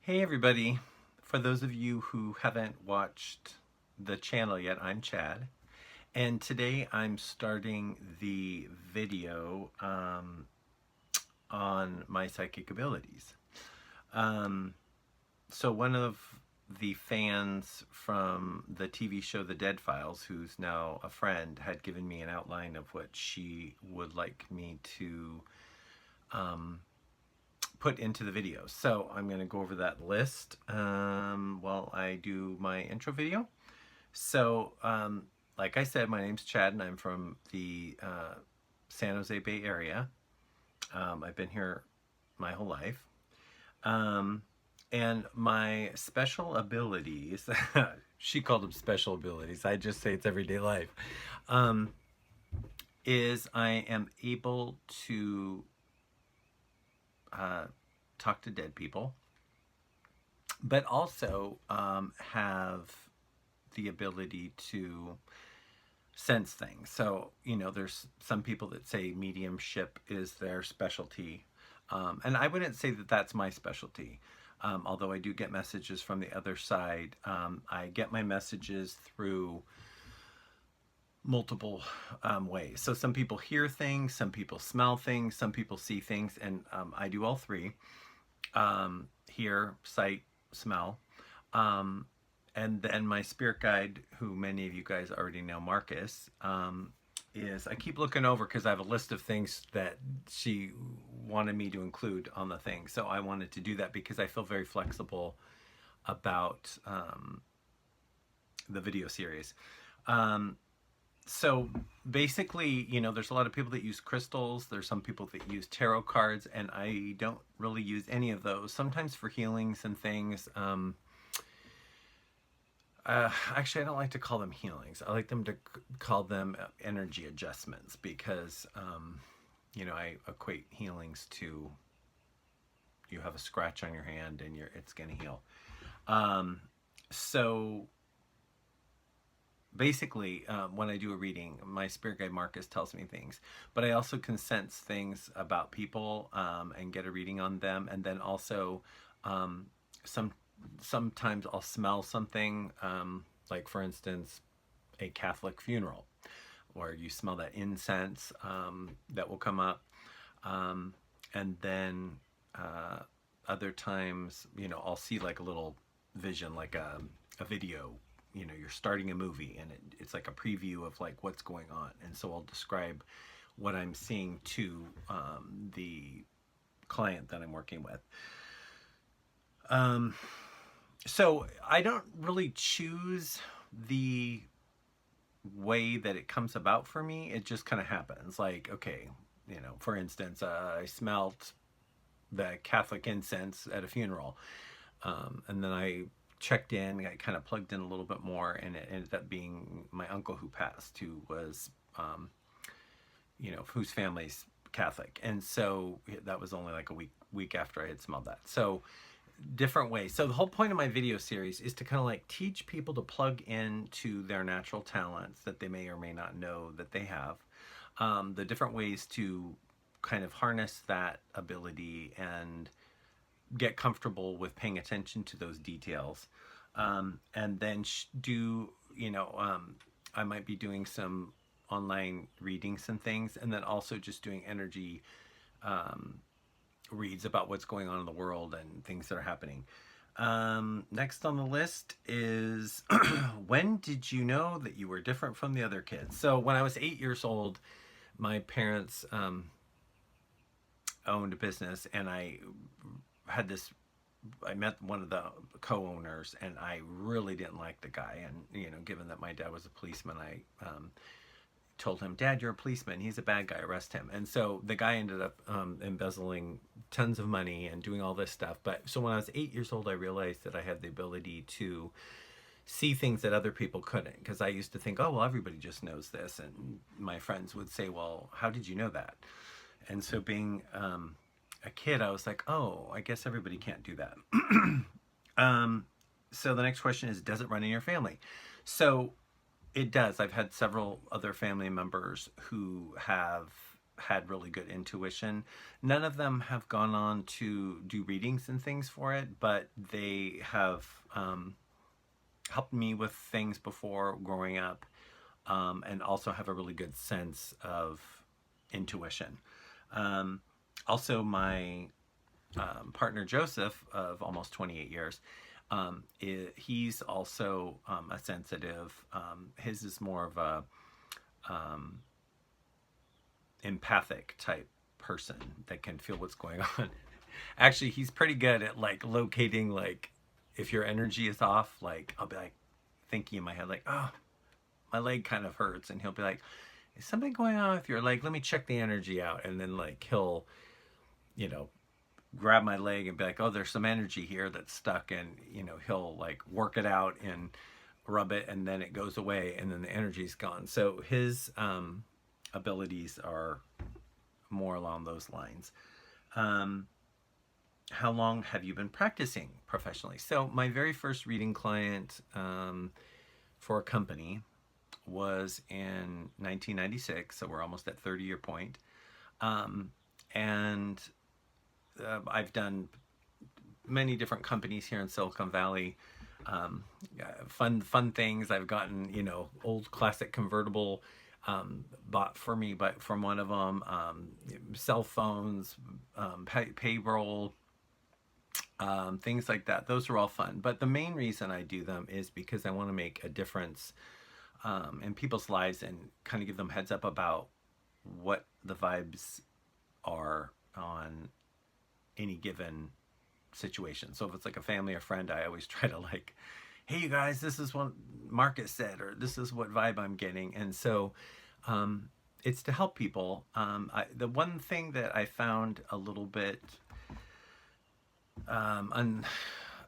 Hey everybody, for those of you who haven't watched the channel yet, I'm Chad, and today I'm starting the video on my psychic abilities. So one of the fans from the TV show The Dead Files, who's now a friend, had given me an outline of what she would like me to put into the video. So I'm going to go over that list while I do my intro video. So like I said, my name's Chad and I'm from the San Jose Bay Area. I've been here my whole life. And my special abilities, she called them special abilities, I just say it's everyday life, is I am able to talk to dead people, but also have the ability to sense things. So, you know, there's some people that say mediumship is their specialty. And I wouldn't say that that's my specialty. Although I do get messages from the other side. I get my messages through multiple ways. So some people hear things, some people smell things, some people see things, and I do all three. Hear, sight, smell. And then my spirit guide, who many of you guys already know, Marcus, is, I keep looking over because I have a list of things that she wanted me to include on the thing. So I wanted to do that because I feel very flexible about the video series. So basically, you know, there's a lot of people that use crystals. There's some people that use tarot cards, and I don't really use any of those. Sometimes for healings and things. Actually, I don't like to call them healings. I like them to call them energy adjustments because, you know, I equate healings to you have a scratch on your hand and it's going to heal. So basically, when I do a reading, my spirit guide Marcus tells me things, but I also can sense things about people and get a reading on them. And then also sometimes I'll smell something, like for instance, a Catholic funeral, where you smell that incense that will come up. And then other times, you know, I'll see like a little vision, like a video. You know, you're starting a movie and it's like a preview of like what's going on. And so I'll describe what I'm seeing to the client that I'm working with. So I don't really choose the way that it comes about for me. It just kind of happens. Like, okay, you know, for instance, I smelled the Catholic incense at a funeral. And then I checked in, I kind of plugged in a little bit more, and it ended up being my uncle who passed, who was, you know, whose family's Catholic. And so that was only like a week after I had smelled that. So different ways. So the whole point of my video series is to kind of like teach people to plug into their natural talents that they may or may not know that they have. The different ways to kind of harness that ability and get comfortable with paying attention to those details. And then do, you know, I might be doing some online readings and things, and then also just doing energy reads about what's going on in the world and things that are happening. Next on the list is when did you know that you were different from the other kids? So when I was 8 years old, my parents owned a business, and I met one of the co-owners, and I really didn't like the guy. And, you know, given that my dad was a policeman, I told him, "Dad, you're a policeman. He's a bad guy. Arrest him." And so the guy ended up embezzling tons of money and doing all this stuff. But so when I was 8 years old, I realized that I had the ability to see things that other people couldn't. Because I used to think, oh, well, everybody just knows this. And my friends would say, well, how did you know that? And so being a kid, I was like, oh, I guess everybody can't do that. So the next question is, does it run in your family? So it does. I've had several other family members who have had really good intuition. None of them have gone on to do readings and things for it, but they have helped me with things before growing up, and also have a really good sense of intuition. Um, Also, my partner Joseph of almost 28 years, he's also a sensitive. His is more of a um, empathic type person that can feel what's going on. Actually, he's pretty good at like locating, like if your energy is off. Like I'll be like thinking in my head like, oh, my leg kind of hurts, and he'll be like, is something going on with your leg? Let me check the energy out. And then like he'll, you know, grab my leg and be like, oh, there's some energy here that's stuck, and you know, he'll like work it out and rub it, and then it goes away, and then the energy's gone. So his abilities are more along those lines. um, how long have you been practicing professionally? So my very first reading client for a company was in 1996, so we're almost at 30-year point. And I've done many different companies here in Silicon Valley. Fun things. I've gotten, you know, old classic convertible bought for me, but from one of them, cell phones, payroll, things like that. Those are all fun. But the main reason I do them is because I want to make a difference in people's lives and kind of give them heads up about what the vibes are on any given situation. So if it's like a family or friend, I always try to like, hey, you guys, this is what Marcus said, or this is what vibe I'm getting. And so it's to help people. The one thing that I found a little bit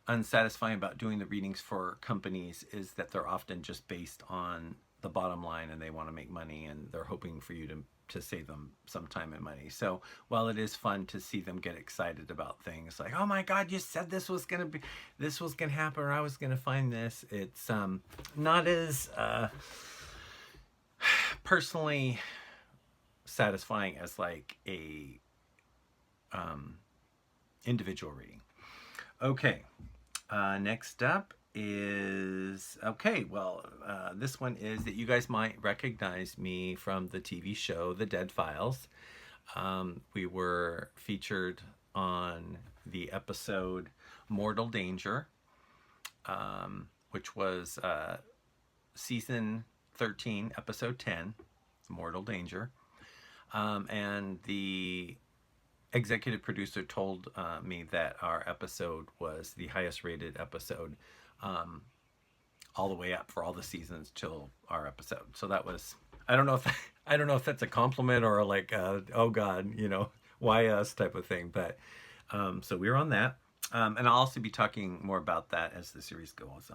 unsatisfying about doing the readings for companies is that they're often just based on the bottom line, and they want to make money, and they're hoping for you to save them some time and money. So while it is fun to see them get excited about things like, oh my God, you said this was gonna happen, or I was gonna find this, it's not as personally satisfying as like a individual reading. Okay, next up is, okay, well, this one is that you guys might recognize me from the TV show The Dead Files. We were featured on the episode Mortal Danger, which was season 13, episode 10, Mortal Danger. And the executive producer told me that our episode was the highest rated episode all the way up for all the seasons till our episode. So that was, I don't know if that's a compliment or like oh God, you know, why us type of thing. But so we were on that, and I'll also be talking more about that as the series goes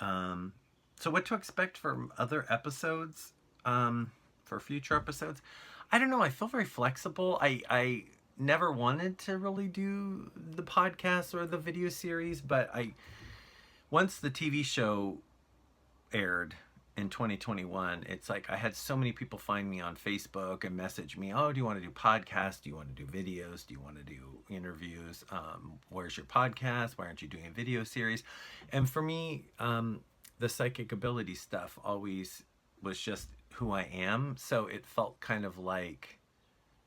on. So what to expect from other episodes, for future episodes? I don't know. I feel very flexible. I never wanted to really do the podcast or the video series, but once the TV show aired in 2021, it's like I had so many people find me on Facebook and message me, oh, do you want to do podcasts? Do you want to do videos? Do you want to do interviews? Where's your podcast? Why aren't you doing a video series? And for me, the psychic ability stuff always was just who I am. So it felt kind of like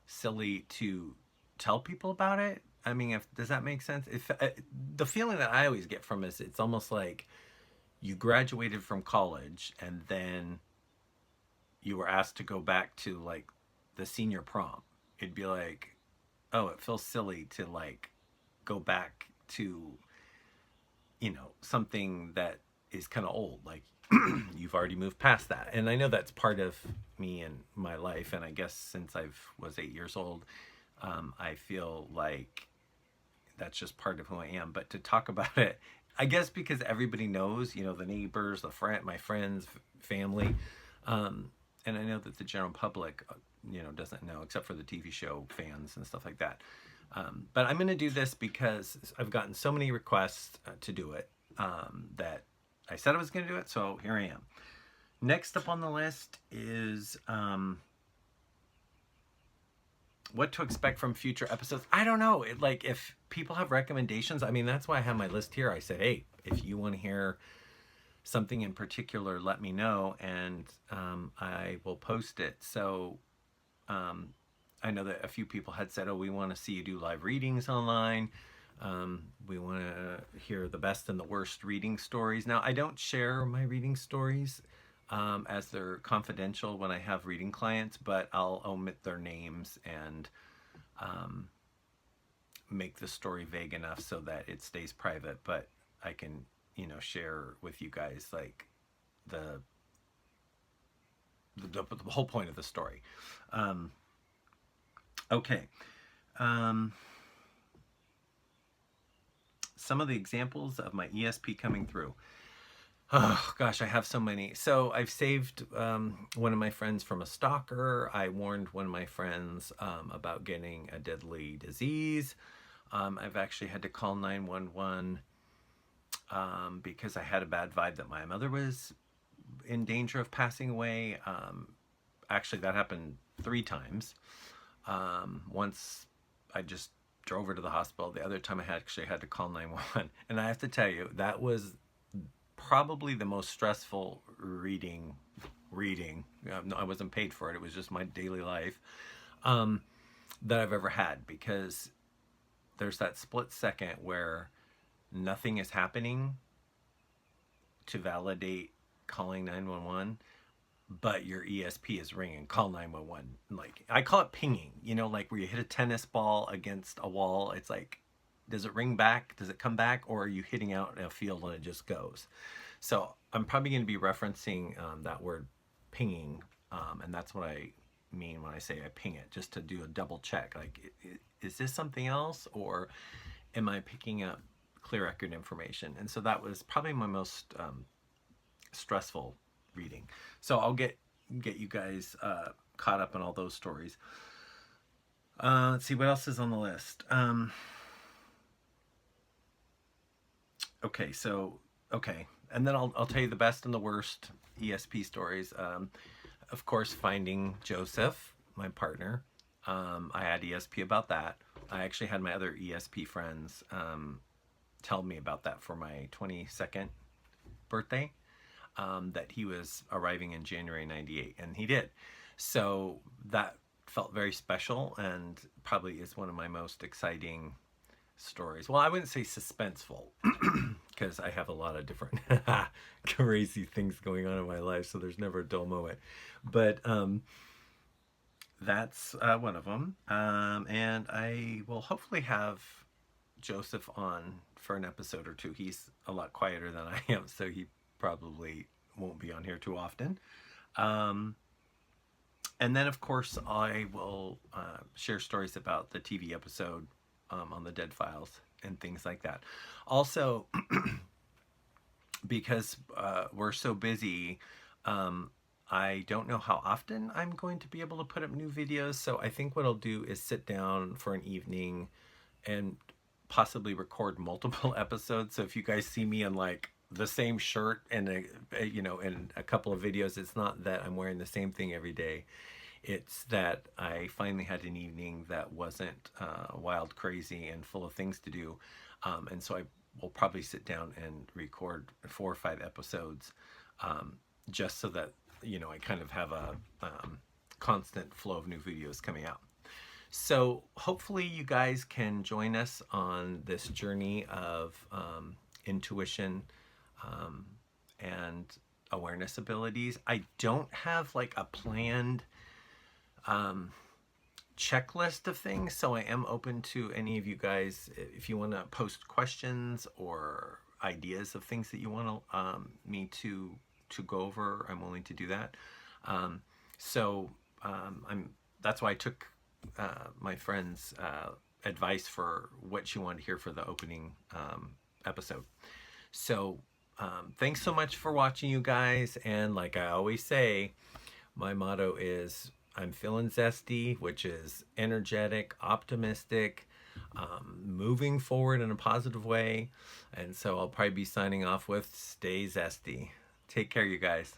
silly to tell people about it. I mean, does that make sense? The feeling that I always get from this, it's almost like you graduated from college and then you were asked to go back to like the senior prom. It'd be like, oh, it feels silly to like go back to, you know, something that is kind of old. Like you've already moved past that. And I know that's part of me and my life. And I guess since I was 8 years old, I feel like that's just part of who I am. But to talk about it, I guess because everybody knows, you know, the neighbors, my friends, family, and I know that the general public, you know, doesn't know, except for the TV show fans and stuff like that. But I'm going to do this because I've gotten so many requests to do it, that I said I was going to do it, so here I am. Next up on the list is what to expect from future episodes. I don't know. Like, if people have recommendations, I mean, that's why I have my list here. I said, hey, if you want to hear something in particular, let me know, and I will post it. So I know that a few people had said, oh, we want to see you do live readings online. We want to hear the best and the worst reading stories. Now, I don't share my reading stories as they're confidential when I have reading clients, but I'll omit their names and make the story vague enough so that it stays private, but I can, you know, share with you guys like the whole point of the story. Okay. Some of the examples of my ESP coming through. Oh gosh, I have so many. So I've saved one of my friends from a stalker. I warned one of my friends about getting a deadly disease. I've actually had to call 911 because I had a bad vibe that my mother was in danger of passing away. Actually, that happened 3 times. Once I just drove her to the hospital. The other time I actually had to call 911. And I have to tell you, that was probably the most stressful reading. I wasn't paid for it. It was just my daily life that I've ever had, because there's that split second where nothing is happening to validate calling 911, but your ESP is ringing. Call 911. Like, I call it pinging, you know, like where you hit a tennis ball against a wall. It's like, does it ring back? Does it come back? Or are you hitting out in a field and it just goes? So I'm probably going to be referencing that word pinging. And that's what I mean when I say I ping it, just to do a double check. Like, is this something else, or am I picking up clear record information? And so that was probably my most stressful reading. So I'll get you guys caught up on all those stories. Let's see what else is on the list. Okay, and then I'll tell you the best and the worst ESP stories. Of course, finding Joseph, my partner. I had ESP about that. I actually had my other ESP friends tell me about that for my 22nd birthday. That he was arriving in January 98, and he did. So that felt very special, and probably is one of my most exciting stories. Well, I wouldn't say suspenseful, because I have a lot of different crazy things going on in my life, so there's never a dull moment. But that's one of them. And I will hopefully have Joseph on for an episode or two. He's a lot quieter than I am, so he probably won't be on here too often. And then, of course, I will share stories about the TV episode on the Dead Files and things like that. Also, because we're so busy, I don't know how often I'm going to be able to put up new videos. So I think what I'll do is sit down for an evening and possibly record multiple episodes. So if you guys see me in like the same shirt and in a couple of videos, it's not that I'm wearing the same thing every day. It's that I finally had an evening that wasn't wild, crazy, and full of things to do. And so I will probably sit down and record 4 or 5 episodes just so that, you know, I kind of have a constant flow of new videos coming out. So hopefully you guys can join us on this journey of intuition and awareness abilities. I don't have like a planned checklist of things, so I am open to any of you guys if you want to post questions or ideas of things that you want me to go over. I'm willing to do that. That's why I took my friend's advice for what she wanted to hear for the opening episode. So thanks so much for watching, you guys. And like I always say, my motto is I'm feeling zesty, which is energetic, optimistic, moving forward in a positive way. And so I'll probably be signing off with stay zesty. Take care, you guys.